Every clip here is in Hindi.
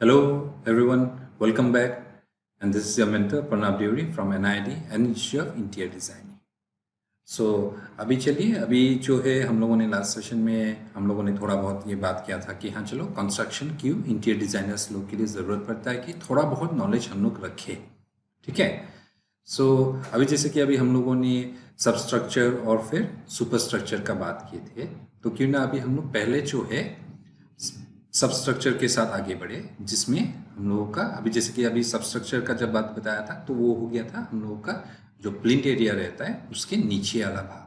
Hello, everyone. Welcome back. And this is your mentor, Pranav Deori from NID and Institute of Interior Designing. सो अभी जो है हम लोगों ने लास्ट सेशन में हम लोगों ने थोड़ा बहुत ये बात किया था कि हाँ चलो कंस्ट्रक्शन क्यों इंटीरियर डिज़ाइनर्स लोग के लिए ज़रूरत पड़ता है कि थोड़ा बहुत नॉलेज हम लोग रखें, ठीक है। सो अभी जैसे कि अभी हम लोगों ने सब स्ट्रक्चर और फिर सुपर स्ट्रक्चर का बात किए थे, तो क्यों ना अभी हम लोग पहले जो है सब स्ट्रक्चर के साथ आगे बढ़े, जिसमें हम लोगों का अभी जैसे कि अभी सब स्ट्रक्चर का जब बात बताया था तो वो हो गया था हम लोगों का जो प्लिंथ एरिया रहता है उसके नीचे वाला भाग।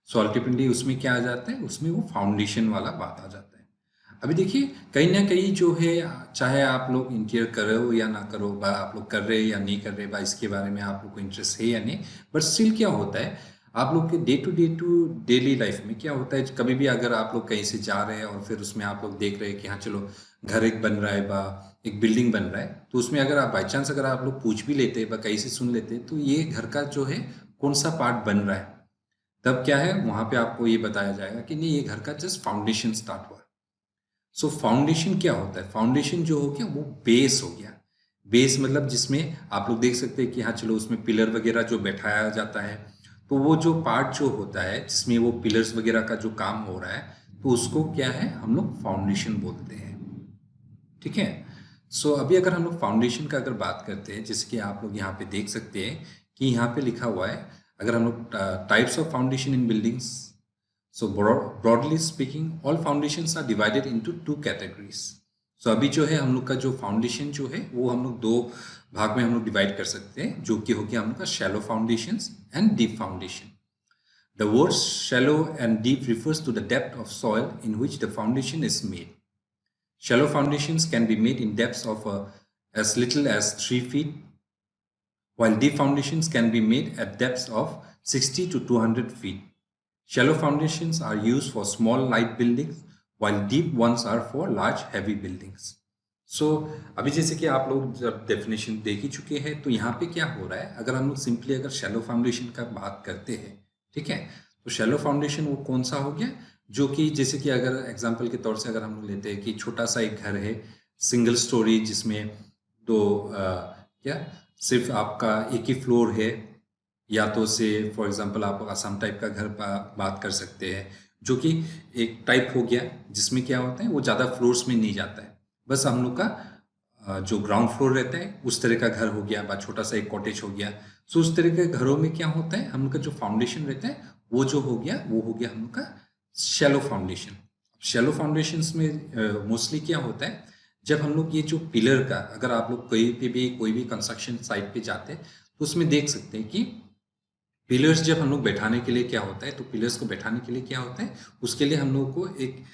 सो अल्टीमेटली उसमें क्या आ जाता है, उसमें वो फाउंडेशन वाला बात आ जाता है। अभी देखिए कहीं ना कहीं जो है, चाहे आप लोग इंटीरियर करो या ना करो, बा आप लोग कर रहे हैं या नहीं कर रहे, बा इसके बारे में आप लोग को इंटरेस्ट है या नहीं, बट स्टिल क्या होता है आप लोग के डे टू डेली लाइफ में क्या होता है, कभी भी अगर आप लोग कहीं से जा रहे हैं और फिर उसमें आप लोग देख रहे हैं कि हाँ चलो घर एक बन रहा है बा एक बिल्डिंग बन रहा है, तो उसमें अगर आप बाई चांस अगर आप लोग पूछ भी लेते हैं बा कहीं से सुन लेते हैं तो ये घर का जो है कौन सा पार्ट बन रहा है, तब क्या है वहां पे आपको ये बताया जाएगा कि नहीं ये घर का जस्ट फाउंडेशन स्टार्ट हुआ। सो फाउंडेशन क्या होता है, फाउंडेशन जो हो गया वो बेस हो गया। बेस मतलब जिसमें आप लोग देख सकते हैं कि हाँ चलो उसमें पिलर वगैरह जो बैठाया जाता है, तो वो जो पार्ट जो होता है जिसमें वो पिलर्स वगैरह का जो काम हो रहा है, तो उसको क्या है हम लोग फाउंडेशन बोलते हैं, ठीक है। सो अभी अगर हम लोग फाउंडेशन का अगर बात करते हैं, जैसे कि आप लोग यहाँ पे देख सकते हैं कि यहाँ पे लिखा हुआ है, अगर हम लोग types of foundation in buildings, so broadly speaking all foundations are divided into two categories. सो अभी जो है हम लोग का जो फाउंडेशन जो है वो हम लोग दो भाग में हम लोग डिवाइड कर सकते हैं, जो कि हो गया हम लोग का shallow foundations and deep foundation. The words shallow and deep refers to the depth of soil in which the foundation is made. Shallow foundations can be made in depths of as little as 3 feet, while deep foundations can be made at depths of 60 to 200 feet. Shallow foundations are used for small light buildings, while deep ones are for large heavy buildings. So अभी जैसे कि आप लोग जब डेफिनेशन देख ही चुके हैं, तो यहाँ पे क्या हो रहा है, अगर हम लोग सिंपली अगर शैलो फाउंडेशन का बात करते हैं, ठीक है, तो शैलो फाउंडेशन वो कौन सा हो गया, जो कि जैसे कि अगर एग्जांपल के तौर से अगर हम लोग लेते हैं कि छोटा सा एक घर है सिंगल स्टोरी, जिसमें दो क्या सिर्फ आपका एक ही फ्लोर है, या तो से फॉर एग्जांपल आप असम टाइप का घर बात कर सकते हैं, जो कि एक टाइप हो गया जिसमें क्या होता है वो ज़्यादा फ्लोर्स में नहीं जाता है, बस हम लोग का जो ग्राउंड फ्लोर रहता है उस तरह का घर हो गया, बा छोटा सा एक कॉटेज हो गया। सो उस तरह के घरों में क्या होता है, हम लोग का जो फाउंडेशन रहता है वो जो हो गया वो हो गया हम लोग का शैलो फाउंडेशन। शैलो फाउंडेशंस में मोस्टली क्या होता है, जब हम लोग ये जो पिलर का, अगर आप लोग कहीं पे भी कोई भी कंस्ट्रक्शन साइट पे जाते हैं तो उसमें देख सकते हैं कि पिलर्स जब हम लोग बैठाने के लिए क्या होता है, तो पिलर्स को बैठाने के लिए क्या होता है, उसके लिए हम लोग को एक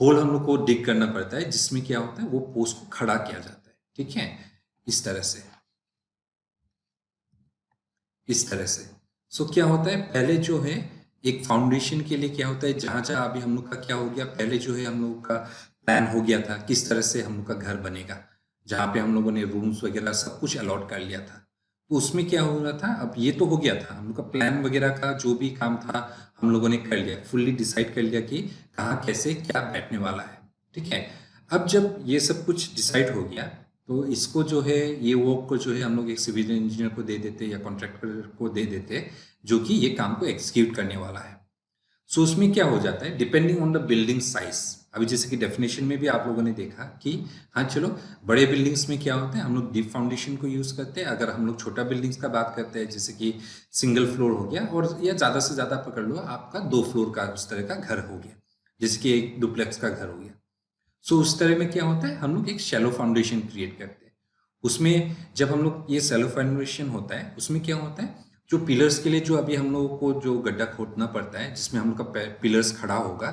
होल हम लोग को डिग करना पड़ता है, जिसमें क्या होता है वो पोस्ट को खड़ा किया जाता है, ठीक है, इस तरह से, इस तरह से। सो क्या होता है पहले जो है एक फाउंडेशन के लिए क्या होता है, जहां जहां अभी हम लोग का क्या हो गया, पहले जो है हम लोग का प्लान हो गया था किस तरह से हम लोग का घर बनेगा, जहाँ पे हम लोगों ने रूम्स वगैरह सब कुछ अलॉट कर लिया था। तो उसमें क्या हो रहा था, अब ये तो हो गया था हम लोग का प्लान वगैरह का जो भी काम था हम लोगों ने कर लिया, फुल्ली डिसाइड कर लिया कि कहाँ कैसे क्या बैठने वाला है, ठीक है। अब जब ये सब कुछ डिसाइड हो गया, तो इसको जो है ये वर्क को जो है हम लोग एक सिविल इंजीनियर को दे देते या कॉन्ट्रैक्टर को दे देते, जो कि ये काम को एग्जीक्यूट करने वाला है। सो उसमें क्या हो जाता है, depending on the building size, अभी जैसे कि डेफिनेशन में भी आप लोगों ने देखा कि हाँ चलो बड़े बिल्डिंग्स में क्या होता है हम लोग डीप फाउंडेशन को यूज करते हैं, अगर हम लोग छोटा बिल्डिंग्स का बात करते हैं जैसे कि सिंगल फ्लोर हो गया, और या ज्यादा से ज्यादा पकड़ लो आपका 2 फ्लोर का उस तरह का घर हो गया, जैसे कि एक डुप्लेक्स का घर हो गया। सो उस तरह में क्या होता है हम लोग एक शैलो फाउंडेशन क्रिएट करते हैं। उसमें जब हम लोग ये शैलो फाउंडेशन होता है उसमें क्या होता है, जो पिलर्स के लिए जो अभी हम लोगों को जो गड्ढा खोदना पड़ता है जिसमें हम लोग का पिलर्स खड़ा होगा,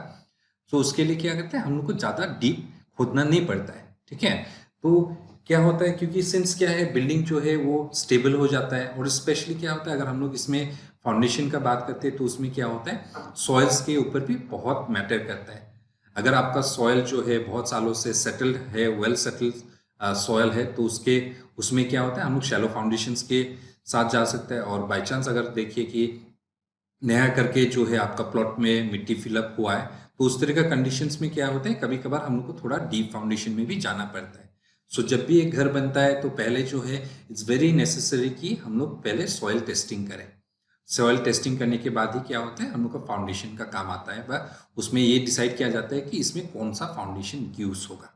तो उसके लिए क्या करते हैं हम लोग को ज़्यादा डीप खोदना नहीं पड़ता है, ठीक है। तो क्या होता है, क्योंकि सिंस क्या है बिल्डिंग जो है वो स्टेबल हो जाता है, और स्पेशली क्या होता है अगर हम लोग इसमें फाउंडेशन का बात करते हैं तो उसमें क्या होता है सॉइल्स के ऊपर भी बहुत मैटर करता है। अगर आपका सॉयल जो है बहुत सालों से सेटल्ड है, वेल सेटल्ड सॉयल है, तो उसके उसमें क्या होता है हम लोग शैलो फाउंडेशंस के साथ जा सकते हैं। और बाई चांस अगर देखिए कि नया करके जो है आपका प्लॉट में मिट्टी फिलअप हुआ है, तो उस तरह का कंडीशंस में क्या होता है, कभी कभार हम लोग को थोड़ा डीप फाउंडेशन में भी जाना पड़ता है। सो जब भी एक घर बनता है तो पहले जो है इट्स वेरी नेसेसरी कि हम लोग पहले सॉइल टेस्टिंग करें। सॉइल टेस्टिंग करने के बाद ही क्या होता है, हम लोग का फाउंडेशन का काम आता है, वह उसमें ये डिसाइड किया जाता है कि इसमें कौन सा फाउंडेशन यूज होगा।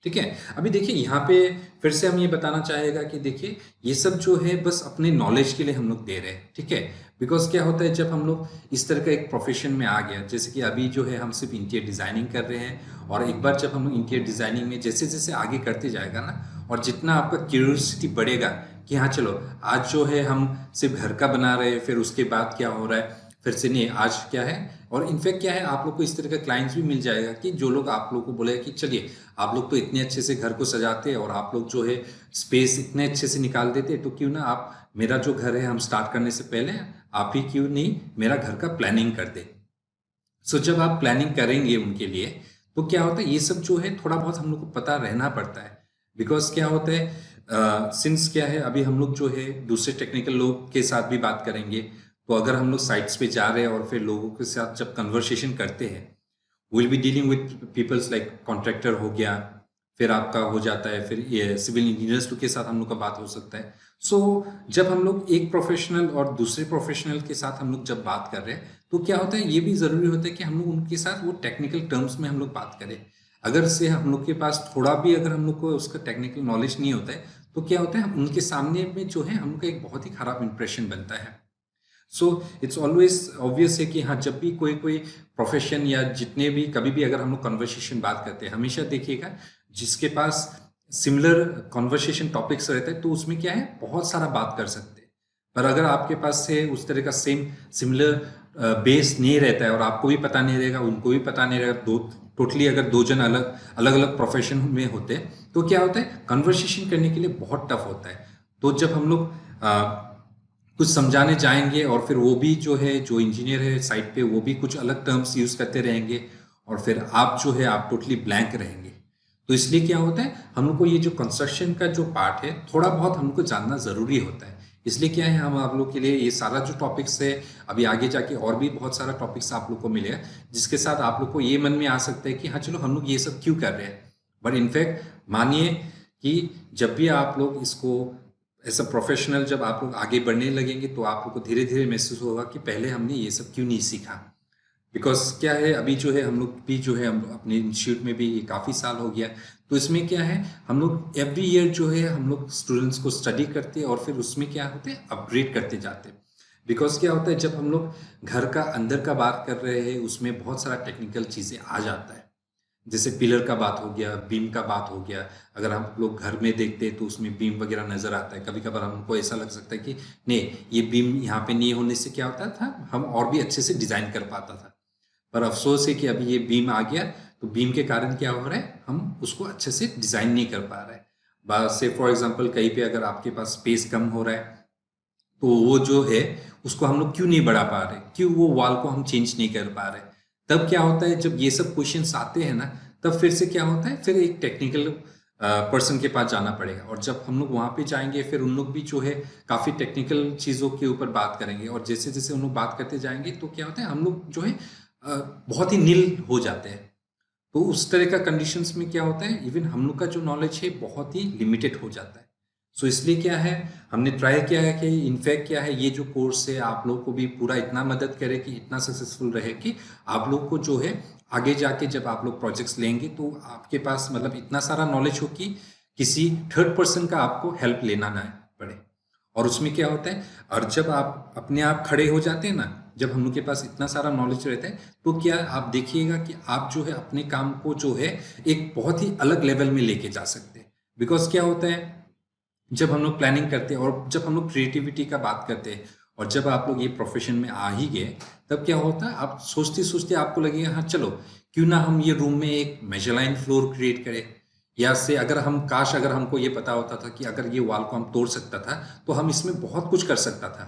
ठीक है, अभी देखिए यहाँ पे फिर से हम ये बताना चाहेगा कि देखिए ये सब जो है बस अपने नॉलेज के लिए हम लोग दे रहे हैं। ठीक है, बिकॉज क्या होता है जब हम लोग इस तरह का एक प्रोफेशन में आ गया, जैसे कि अभी जो है हम सिर्फ इंटीरियर डिजाइनिंग कर रहे हैं, और एक बार जब हम लोग इंटीरियर डिजाइनिंग में जैसे जैसे आगे करते जाएगा ना, और जितना आपका क्यूरियोसिटी बढ़ेगा कि हाँ चलो आज जो है हम सिर्फ घर का बना रहे हैं, फिर उसके बाद क्या हो रहा है, फिर से नहीं आज क्या है, और इनफैक्ट क्या है आप लोग को इस तरह का क्लाइंट्स भी मिल जाएगा कि जो लोग आप लोग को बोले कि चलिए आप लोग तो इतने अच्छे से घर को सजाते हैं और आप लोग जो है स्पेस इतने अच्छे से निकाल देते हैं, तो क्यों ना आप मेरा जो घर है हम स्टार्ट करने से पहले आप ही क्यों नहीं मेरा घर का प्लानिंग कर दे। सो जब आप प्लानिंग करेंगे उनके लिए तो क्या होता है, ये सब जो है थोड़ा बहुत हम लोग को पता रहना पड़ता है। बिकॉज क्या होता है, सिंस क्या है अभी हम लोग जो है दूसरे टेक्निकल लोग के साथ भी बात करेंगे, तो अगर हम लोग साइट्स पे जा रहे हैं और फिर लोगों के साथ जब कन्वर्सेशन करते हैं, will be dealing with peoples like contractor हो गया, फिर आपका हो जाता है, फिर ये सिविल इंजीनियर्स के साथ हम लोग का बात हो सकता है। सो जब हम लोग एक प्रोफेशनल और दूसरे प्रोफेशनल के साथ हम लोग जब बात कर रहे हैं, तो क्या होता है ये भी ज़रूरी होता है कि हम लोग उनके साथ वो टेक्निकल टर्म्स में हम लोग बात करें। अगर से हम लोग के पास थोड़ा भी अगर हम लोग को उसका टेक्निकल नॉलेज नहीं होता है, तो क्या होता है हम उनके सामने में जो है हम लोग का एक बहुत ही खराब इंप्रेशन बनता है। सो इट्स ऑलवेज ऑब्वियस है कि हाँ जब भी कोई कोई प्रोफेशन या जितने भी कभी भी अगर हम लोग कन्वर्सेशन बात करते हैं, हमेशा देखिएगा जिसके पास सिमिलर कन्वर्सेशन टॉपिक्स रहते हैं तो उसमें क्या है बहुत सारा बात कर सकते हैं। पर अगर आपके पास से उस तरह का सेम सिमिलर बेस नहीं रहता है और आपको भी पता नहीं रहेगा उनको भी पता नहीं रहेगा, दो टोटली अगर दो जन अलग अलग अलग प्रोफेशन में होते हैं तो क्या होता है कन्वर्सेशन करने के लिए बहुत टफ होता है। तो जब हम लोग कुछ समझाने जाएंगे और फिर वो भी जो है जो इंजीनियर है साइट पे वो भी कुछ अलग टर्म्स यूज करते रहेंगे, और फिर आप जो है आप टोटली ब्लैंक रहेंगे। तो इसलिए क्या होता है हम लोग को ये जो कंस्ट्रक्शन का जो पार्ट है थोड़ा बहुत हमको जानना जरूरी होता है। इसलिए क्या है हम आप लोग के लिए ये सारा जो टॉपिक्स है, अभी आगे जाके और भी बहुत सारा टॉपिक्स आप लोग को मिलेगा जिसके साथ आप लोग को ये मन में आ सकता है कि हाँ चलो हम लोग ये सब क्यों कर रहे हैं। बट इनफैक्ट मानिए कि जब भी आप लोग इसको एज अ प्रोफेशनल जब आप लोग आगे बढ़ने लगेंगे तो आप लोग को धीरे धीरे महसूस होगा कि पहले हमने ये सब क्यों नहीं सीखा। बिकॉज क्या है अभी जो है हम लोग भी जो है हम अपने इंस्टीट्यूट में भी ये काफ़ी साल हो गया, तो इसमें क्या है हम लोग एवरी ईयर जो है हम लोग स्टूडेंट्स को स्टडी करते हैं और फिर उसमें क्या होते हैं अपग्रेड करते जाते हैं। बिकॉज क्या होता है जब हम लोग घर का अंदर का बात कर रहे हैं उसमें बहुत सारा टेक्निकल चीज़ें आ जाता है। जैसे पिलर का बात हो गया, बीम का बात हो गया, अगर हम लोग घर में देखते हैं तो उसमें बीम वगैरह नजर आता है, कभी कभार हमको ऐसा लग सकता है कि नहीं ये बीम यहाँ पे नहीं होने से क्या होता था हम और भी अच्छे से डिजाइन कर पाता था। पर अफसोस है कि अभी ये बीम आ गया तो बीम के कारण क्या हो रहा है हम उसको अच्छे से डिजाइन नहीं कर पा रहे हैं। बस से फॉर एग्जाम्पल कहीं पे अगर आपके पास स्पेस कम हो रहा है तो वो जो है उसको हम लोग क्यों नहीं बढ़ा पा रहे, क्यों वो वॉल को हम चेंज नहीं कर पा रहे। तब क्या होता है जब ये सब क्वेश्चंस आते हैं ना, तब फिर से क्या होता है फिर एक टेक्निकल पर्सन के पास जाना पड़ेगा, और जब हम लोग वहाँ पे जाएंगे फिर उन लोग भी जो है काफ़ी टेक्निकल चीज़ों के ऊपर बात करेंगे, और जैसे जैसे उन लोग बात करते जाएंगे तो क्या होता है हम लोग जो है बहुत ही नील हो जाते हैं। तो उस तरह का कंडीशंस में क्या होता है इवन हम लोग का जो नॉलेज है बहुत ही लिमिटेड हो जाता है। सो इसलिए क्या है हमने ट्राई किया है कि इनफैक्ट क्या है ये जो कोर्स है आप लोग को भी पूरा इतना मदद करे कि इतना सक्सेसफुल रहे कि आप लोग को जो है आगे जाके जब आप लोग प्रोजेक्ट्स लेंगे तो आपके पास मतलब इतना सारा नॉलेज हो कि किसी थर्ड पर्सन का आपको हेल्प लेना ना पड़े। और उसमें क्या होता है और जब आप अपने आप खड़े हो जाते हैं ना, जब हम लोग के पास इतना सारा नॉलेज रहता है तो क्या आप देखिएगा कि आप जो है अपने काम को जो है एक बहुत ही अलग लेवल में लेके जा सकते हैं। बिकॉज क्या होता है जब हम लोग प्लानिंग करते हैं और जब हम लोग क्रिएटिविटी का बात करते हैं और जब आप लोग ये प्रोफेशन में आ ही गए, तब क्या होता है आप सोचते सोचते आपको लगेगा हाँ चलो क्यों ना हम ये रूम में एक मेजलाइन फ्लोर क्रिएट करें, या से अगर हम काश अगर हमको ये पता होता था कि अगर ये वॉल को हम तोड़ सकता था तो हम इसमें बहुत कुछ कर सकता था।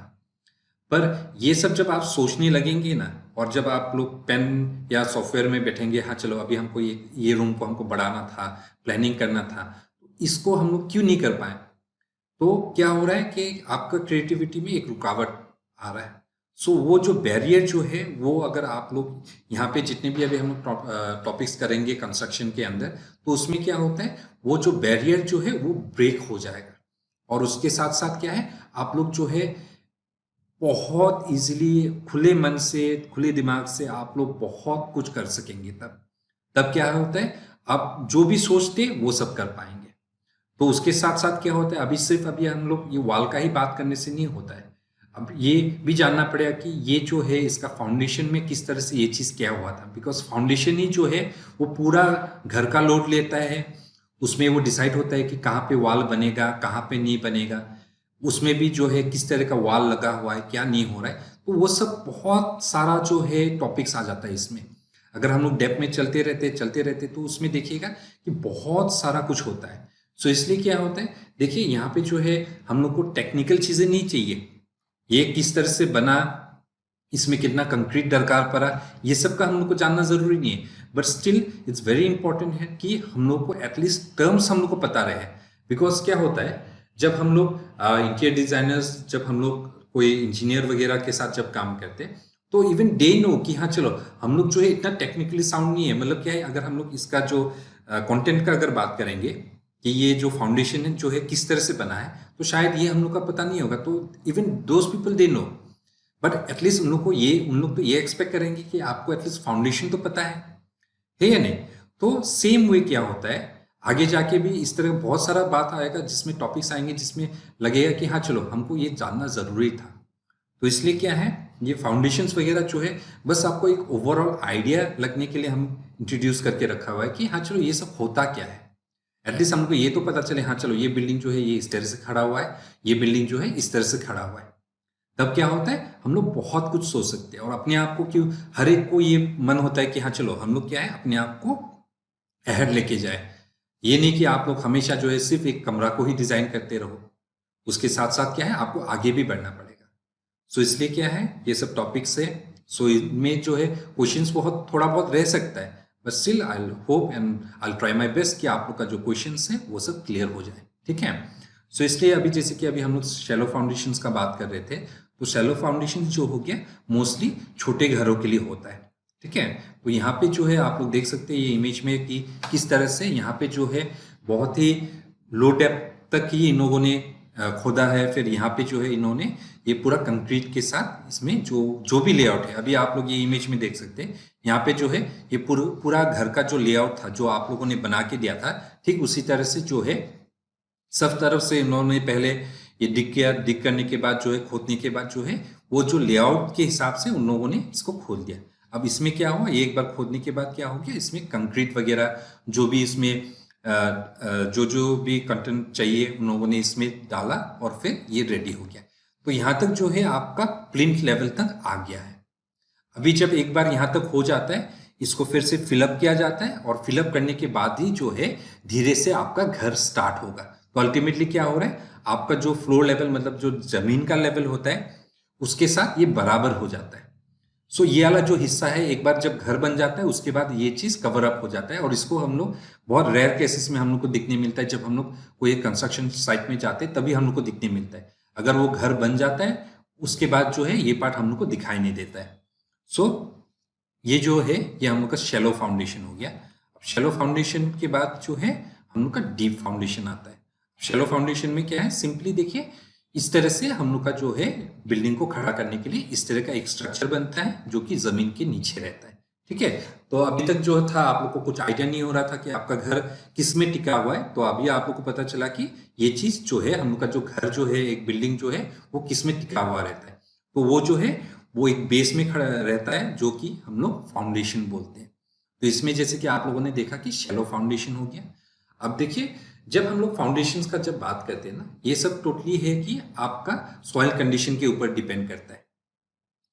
पर ये सब जब आप सोचने लगेंगे ना, और जब आप लोग पेन या सॉफ्टवेयर में बैठेंगे हाँ चलो अभी हमको ये रूम को हमको बढ़ाना था, प्लानिंग करना था, इसको हम लोग क्यों नहीं कर पाए, तो क्या हो रहा है कि आपका क्रिएटिविटी में एक रुकावट आ रहा है। सो वो जो बैरियर जो है वो अगर आप लोग यहाँ पे जितने भी अभी हम लोग टॉपिक्स करेंगे कंस्ट्रक्शन के अंदर, तो उसमें क्या होता है, वो जो बैरियर जो है वो ब्रेक हो जाएगा। और उसके साथ साथ क्या है, आप लोग जो है बहुत इजीली खुले मन से खुले दिमाग से आप लोग बहुत कुछ कर सकेंगे। तब तब क्या होता है, आप जो भी सोचते वो सब कर पाएंगे। तो उसके साथ साथ क्या होता है, अभी सिर्फ अभी हम लोग ये वॉल का ही बात करने से नहीं होता है। अब ये भी जानना पड़ेगा कि ये जो है इसका फाउंडेशन में किस तरह से ये चीज़ क्या हुआ था, बिकॉज फाउंडेशन ही जो है वो पूरा घर का लोड लेता है। उसमें वो डिसाइड होता है कि कहाँ पे वॉल बनेगा, कहाँ पे नहीं बनेगा। उसमें भी जो है किस तरह का वॉल लगा हुआ है, क्या नहीं हो रहा है, तो वो सब बहुत सारा जो है टॉपिक्स आ जाता है इसमें। अगर हम लोग डेप्थ में चलते रहते तो उसमें देखिएगा कि बहुत सारा कुछ होता है। सो इसलिए क्या होता है, देखिए यहाँ पे जो है हम लोग को टेक्निकल चीजें नहीं चाहिए, ये किस तरह से बना, इसमें कितना कंक्रीट दरकार पड़ा, ये सब का हम लोग को जानना जरूरी नहीं है। But still it's very important है कि हम लोग को एटलीस्ट टर्म्स हम लोग को पता रहे। बिकॉज क्या होता है, जब हम लोग इंटीरियर डिजाइनर्स, जब हम लोग कोई इंजीनियर वगैरह के साथ जब काम करते हैं, तो इवन दे नो कि हाँ चलो हम लोग जो है इतना टेक्निकली साउंड नहीं है। मतलब क्या है, अगर हम लोग इसका जो कंटेंट का अगर बात करेंगे कि ये जो फाउंडेशन है जो है किस तरह से बना है, तो शायद ये हम लोग का पता नहीं होगा। तो even those people they know, but at least उन लोग तो ये एक्सपेक्ट करेंगे कि आपको एटलीस्ट फाउंडेशन तो पता है या नहीं। तो सेम वे क्या होता है, आगे जाके भी इस तरह बहुत सारा बात आएगा जिसमें टॉपिक्स आएंगे जिसमें लगेगा कि हाँ चलो हमको ये जानना जरूरी था। तो इसलिए क्या है, ये फाउंडेशंस वगैरह जो है बस आपको एक ओवरऑल आइडिया लगने के लिए हम इंट्रोड्यूस करके रखा हुआ है कि हाँ चलो ये सब होता क्या है। एटलीस्ट हमको ये तो पता चले हाँ चलो ये बिल्डिंग जो है ये इस तरह से खड़ा हुआ है, ये बिल्डिंग जो है इस तरह से खड़ा हुआ है। तब क्या होता है, हम लोग बहुत कुछ सोच सकते हैं और अपने आप को क्यों, हर एक को ये मन होता है कि हाँ चलो हम लोग क्या है अपने आप को अहेड लेके जाए। ये नहीं कि आप लोग हमेशा जो है सिर्फ एक कमरा को ही डिजाइन करते रहो, उसके साथ साथ क्या है आपको आगे भी बढ़ना पड़ेगा। सो इसलिए क्या है, ये सब टॉपिक्स है। सो इनमें जो है क्वेश्चंस बहुत थोड़ा बहुत रह सकता है, but still I hope and I try my best कि आप लोग का जो क्वेश्चंस है वो सब क्लियर हो जाए। ठीक है। सो इसलिए अभी जैसे कि अभी हम लोग शैलो फाउंडेशंस का बात कर रहे थे, तो शैलो फाउंडेशन जो हो गया मोस्टली छोटे घरों के लिए होता है। ठीक है। तो यहाँ पे जो है आप लोग देख सकते हैं ये इमेज में कि किस तरह से यहाँ पे जो है बहुत ही लो डेप्थ तक ही इन लोगों ने खोदा है। फिर यहाँ पे जो है इन्होंने ये पूरा कंक्रीट के साथ इसमें जो जो भी लेआउट है, अभी आप लोग ये इमेज में देख सकते हैं, यहाँ पे जो है ये पूरा घर का जो लेआउट था जो आप लोगों ने बना के दिया था, ठीक उसी तरह से जो है सब तरफ से इन्होंने पहले ये डिग करने के बाद जो है खोदने के बाद जो है वो जो लेआउट के हिसाब से उन लोगों ने इसको खोद दिया। अब इसमें क्या हुआ, एक बार खोदने के बाद क्या हो गया, इसमें कंक्रीट वगैरह जो भी इसमें जो जो भी कंटेंट चाहिए उन लोगों ने इसमें डाला और फिर ये रेडी हो गया। तो यहाँ तक जो है आपका प्लिंथ लेवल तक आ गया है। अभी जब एक बार यहाँ तक हो जाता है, इसको फिर से फिलअप किया जाता है और फिलअप करने के बाद ही जो है धीरे से आपका घर स्टार्ट होगा। तो अल्टीमेटली क्या हो रहा है, आपका जो फ्लोर लेवल मतलब जो जमीन का लेवल होता है उसके साथ ये बराबर हो जाता है। सो ये वाला जो हिस्सा है एक बार जब घर बन जाता है उसके बाद ये चीज कवर अप हो जाता है। और इसको हम लोग बहुत रेयर केसेस में हम लोग को दिखने मिलता है, जब हम लोग कोई कंस्ट्रक्शन साइट में जाते हैं तभी हम लोग को दिखने मिलता है। अगर वो घर बन जाता है उसके बाद जो है ये पार्ट हम लोग को दिखाई नहीं देता है। सो ये जो है ये हम लोग का शैलो फाउंडेशन हो गया। अब शैलो फाउंडेशन के बाद जो है हम लोग का डीप फाउंडेशन आता है। शैलो फाउंडेशन में क्या है, सिंपली देखिए इस तरह से हम लोग का जो है बिल्डिंग को खड़ा करने के लिए इस तरह का एक स्ट्रक्चर बनता है जो कि जमीन के नीचे रहता है। ठीक है। तो अभी तक जो था आप लोग को कुछ आइडिया नहीं हो रहा था कि आपका घर किस में टिका हुआ है, तो अभी आप लोग को पता चला कि ये चीज जो है हम लोग का जो घर जो है एक बिल्डिंग जो है वो किस में टिका हुआ रहता है। तो वो जो है वो एक बेस में खड़ा रहता है जो कि हम लोग फाउंडेशन बोलते हैं। तो इसमें जैसे कि आप लोगों ने देखा कि शैलो फाउंडेशन हो गया। अब देखिए जब हम लोग फाउंडेशंस का जब बात करते हैं ना, ये सब टोटली है कि आपका सॉइल कंडीशन के ऊपर डिपेंड करता है।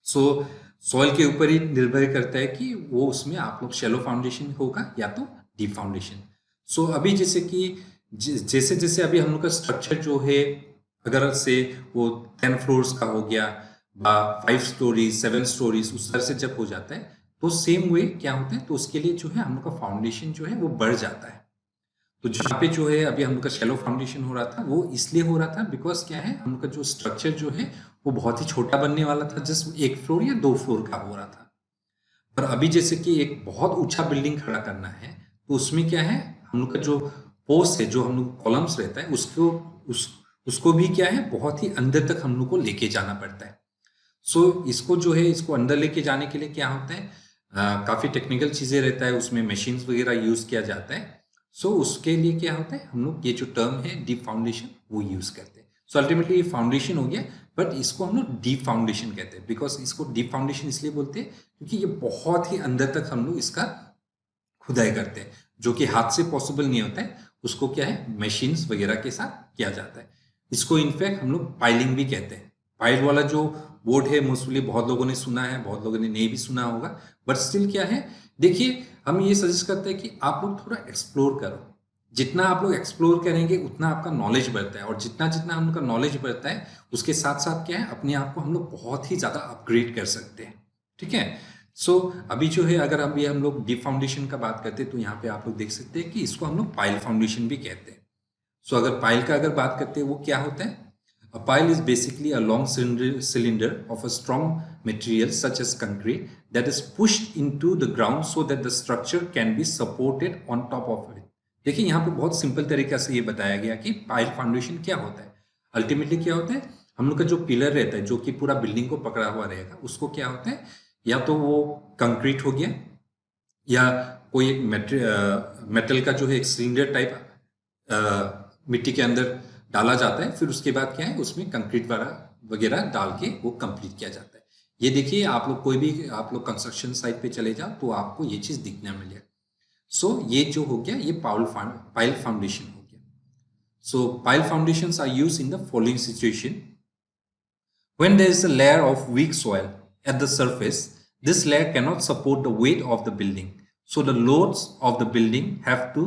सो सॉइल के ऊपर ही निर्भर करता है कि वो उसमें आप लोग शैलो फाउंडेशन होगा या तो डीप फाउंडेशन। सो अभी जैसे कि जैसे जैसे अभी हम लोग का स्ट्रक्चर जो है अगर से वो 10 फ्लोर्स का हो गया, 5 स्टोरीज 7 स्टोरीज उस तरह से जब हो जाता है तो सेम वे क्या होता है, तो उसके लिए जो है हम लोग का फाउंडेशन जो है वो बढ़ जाता है। तो जहाँ पे जो है अभी हम लोग का शैलो फाउंडेशन हो रहा था, वो इसलिए हो रहा था बिकॉज क्या है, हम लोग का जो स्ट्रक्चर जो है वो बहुत ही छोटा बनने वाला था, जस्ट 1 फ्लोर या 2 फ्लोर का हो रहा था। पर अभी जैसे कि एक बहुत ऊंचा बिल्डिंग खड़ा करना है, तो उसमें क्या है, हम लोग का जो पोस्ट है, जो हम लोग कॉलम्स रहता है, उसको भी क्या है, बहुत ही अंदर तक हम लोग को लेके जाना पड़ता है। सो इसको जो है, इसको अंदर लेके जाने के लिए क्या होता है, काफी टेक्निकल चीजें रहता है, उसमें मशीन्स वगैरह यूज किया जाता है। सो उसके लिए क्या होता है, हम लोग ये जो टर्म है डीप फाउंडेशन वो यूज करते हैं। सो अल्टीमेटली ये फाउंडेशन हो गया, बट इसको हम लोग डीप फाउंडेशन कहते हैं। बिकॉज इसको डीप फाउंडेशन इसलिए बोलते हैं क्योंकि ये बहुत ही अंदर तक हम लोग इसका खुदाई करते हैं, जो कि हाथ से पॉसिबल नहीं होता है। उसको क्या है, मशीन्स वगैरह के साथ किया जाता है। इसको इनफैक्ट हम लोग पाइलिंग भी कहते हैं। पाइल वाला जो बोर्ड है, मोस्टली बहुत लोगों ने सुना है, बहुत लोगों ने नहीं भी सुना होगा, बट स्टिल क्या है, देखिए हम ये सजेस्ट करते हैं कि आप लोग थोड़ा एक्सप्लोर करो। जितना आप लोग एक्सप्लोर करेंगे उतना आपका नॉलेज बढ़ता है, और जितना जितना हम लोग का नॉलेज बढ़ता है, उसके साथ साथ क्या है, अपने आप को हम लोग बहुत ही ज्यादा अपग्रेड कर सकते हैं। ठीक है। सो अभी जो है, अगर अभी हम लोग डीप फाउंडेशन का बात करते हैं, तो यहाँ पे आप लोग देख सकते हैं कि इसको हम लोग पाइल फाउंडेशन भी कहते हैं। सो अगर पाइल का अगर बात करते हैं, वो क्या होता है, a pile is basically a long cylinder of a strong material such as concrete that is pushed into the ground so that the structure can be supported on top of it। देखिए यहाँ पे बहुत सिंपल तरीका से ये बताया गया कि पाइल फाउंडेशन क्या होता है। अल्टीमेटली क्या होता है, हम लोग का जो पिलर रहता है, जो कि पूरा बिल्डिंग को पकड़ा हुआ रहेगा, उसको क्या होता है, या तो वो कंक्रीट हो गया, या कोई एक मेटल का जो है एक सिलेंडर टाइप मिट्टी के अंदर डाला जाता है। फिर उसके बाद क्या है, उसमें कंक्रीट वगैरह डाल के वो कंप्लीट किया जाता है। ये देखिए, आप लोग कोई भी आप लोग कंस्ट्रक्शन साइट पे चले जाओ तो आपको ये चीज दिखने मिलेगा। सो ये जो हो गया, ये पाइल फाउंडेशन हो गया। So pile foundation are use in the following situation. When there is a layer of weak soil at the surface, this layer cannot support the weight of the building. So the loads of the building have to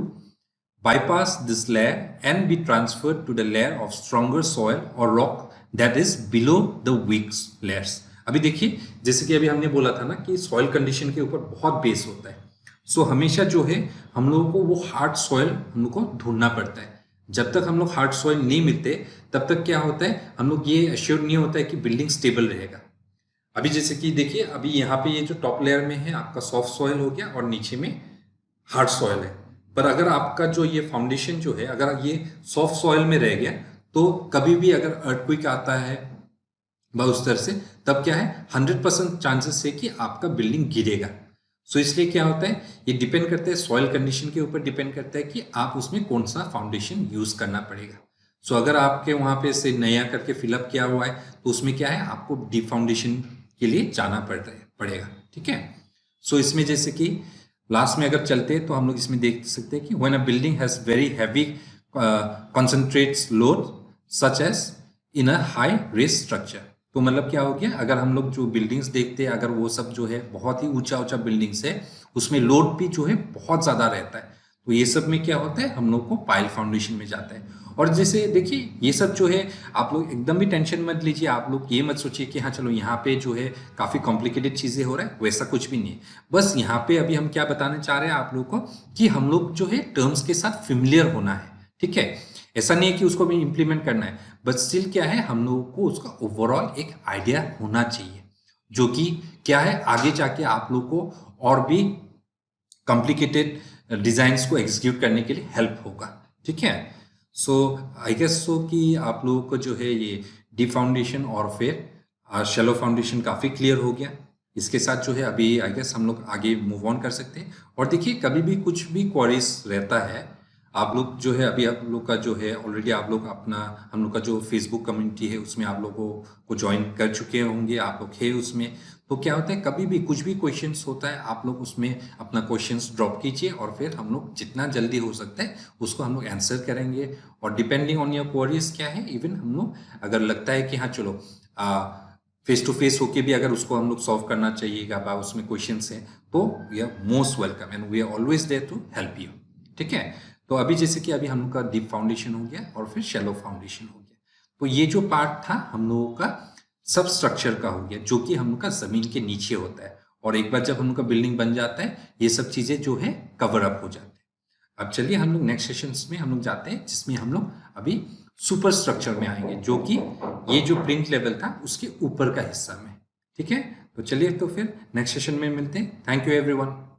bypass this layer and be transferred to the layer of stronger soil or rock that is below the weak layers। अभी देखिए, जैसे कि अभी हमने बोला था ना कि सॉइल कंडीशन के ऊपर बहुत बेस होता है। सो हमेशा जो है, हम लोगों को वो हार्ड सॉइल हम लोग को ढूंढना पड़ता है। जब तक हम लोग हार्ड सॉइल नहीं मिलते, तब तक क्या होता है, हम लोग ये अश्योर नहीं होता है कि बिल्डिंग स्टेबल रहेगा। अभी जैसे कि देखिए, अभी यहाँ पे ये जो टॉप लेयर में है आपका सॉफ्ट सॉइल हो गया, और नीचे में हार्ड सॉइल है। पर अगर आपका जो ये फाउंडेशन जो है, अगर ये सॉफ्ट सॉइल में रह गया, तो कभी भी अगर अर्थक्वेक आता है उस तरह से, तब क्या है, 100% चांसेस है कि आपका बिल्डिंग गिरेगा। सो इसलिए क्या होता है, ये डिपेंड करता है सॉइल कंडीशन के ऊपर, डिपेंड करता है कि आप उसमें कौन सा फाउंडेशन यूज करना पड़ेगा। सो अगर आपके वहां पे से नया करके फिलअप किया हुआ है, तो उसमें क्या है, आपको डीप फाउंडेशन के लिए जाना पड़ेगा। ठीक है। सो इसमें जैसे कि लास्ट में अगर चलते हैं, तो हम लोग इसमें देख सकते हैं कि when a building has very heavy concentrates load such as in a high rise structure. तो मतलब क्या हो गया, अगर हम लोग जो बिल्डिंग्स देखते हैं, अगर वो सब जो है बहुत ही ऊंचा ऊंचा बिल्डिंग्स है, उसमें लोड भी जो है बहुत ज्यादा रहता है, तो ये सब में क्या होता है, हम लोग को पाइल फाउंडेशन में जाता है। और जैसे देखिए, ये सब जो है, आप लोग एकदम भी टेंशन मत लीजिए, आप लोग ये मत सोचिए कि हाँ चलो यहाँ पे जो है काफी कॉम्प्लिकेटेड चीजें हो रहा है, वैसा कुछ भी नहीं है। बस यहाँ पे अभी हम क्या बताना चाह रहे हैं आप लोग को, कि हम लोग जो है टर्म्स के साथ फेमिलियर होना है। ठीक है। ऐसा नहीं है कि उसको भी इंप्लीमेंट करना है, बट स्टिल क्या है, हम लोगों को उसका ओवरऑल एक आइडिया होना चाहिए, जो कि क्या है, आगे जाके आप लोग को और भी कॉम्प्लिकेटेड डिजाइन्स को एग्जीक्यूट करने के लिए हेल्प होगा। ठीक है। सो आई गेस सो कि आप लोगों को जो है ये डीप फाउंडेशन और फिर शैलो फाउंडेशन काफी क्लियर हो गया। इसके साथ जो है अभी आई गेस हम लोग आगे मूव ऑन कर सकते हैं। और देखिए, कभी भी कुछ भी क्वेरीज रहता है, आप लोग जो है अभी आप लोग का जो है ऑलरेडी आप लोग अपना, हम लोग का जो फेसबुक कम्युनिटी है उसमें आप लोगों को ज्वाइन कर चुके होंगे, आप लोग है उसमें। तो क्या होता है, कभी भी कुछ भी क्वेश्चंस होता है, आप लोग उसमें अपना क्वेश्चंस ड्रॉप कीजिए, और फिर हम लोग जितना जल्दी हो सकता है उसको हम लोग आंसर करेंगे। और डिपेंडिंग ऑन योर क्वेरीज क्या है, इवन हम लोग अगर लगता है कि हाँ चलो फेस टू फेस होके भी अगर उसको हम लोग सॉल्व करना चाहिएगा, बा उसमें क्वेश्चंस हैं, तो we are most welcome and we are always there to help you. ठीक है। तो अभी जैसे कि अभी हम लोग का डीप फाउंडेशन हो गया और फिर शैलो फाउंडेशन हो गया, तो ये जो पार्ट था हम लोगों का सब स्ट्रक्चर का हो गया, जो कि हम लोग का जमीन के नीचे होता है। और एक बार जब हम लोग का बिल्डिंग बन जाता है, ये सब चीजें जो है कवर अप हो जाती है। अब चलिए हम लोग नेक्स्ट सेशंस में हम लोग जाते हैं, जिसमें हम लोग अभी सुपर स्ट्रक्चर में आएंगे, जो कि ये जो प्रिंट लेवल था उसके ऊपर का हिस्सा में। ठीक है, तो चलिए तो फिर नेक्स्ट सेशन में मिलते हैं। Thank you everyone.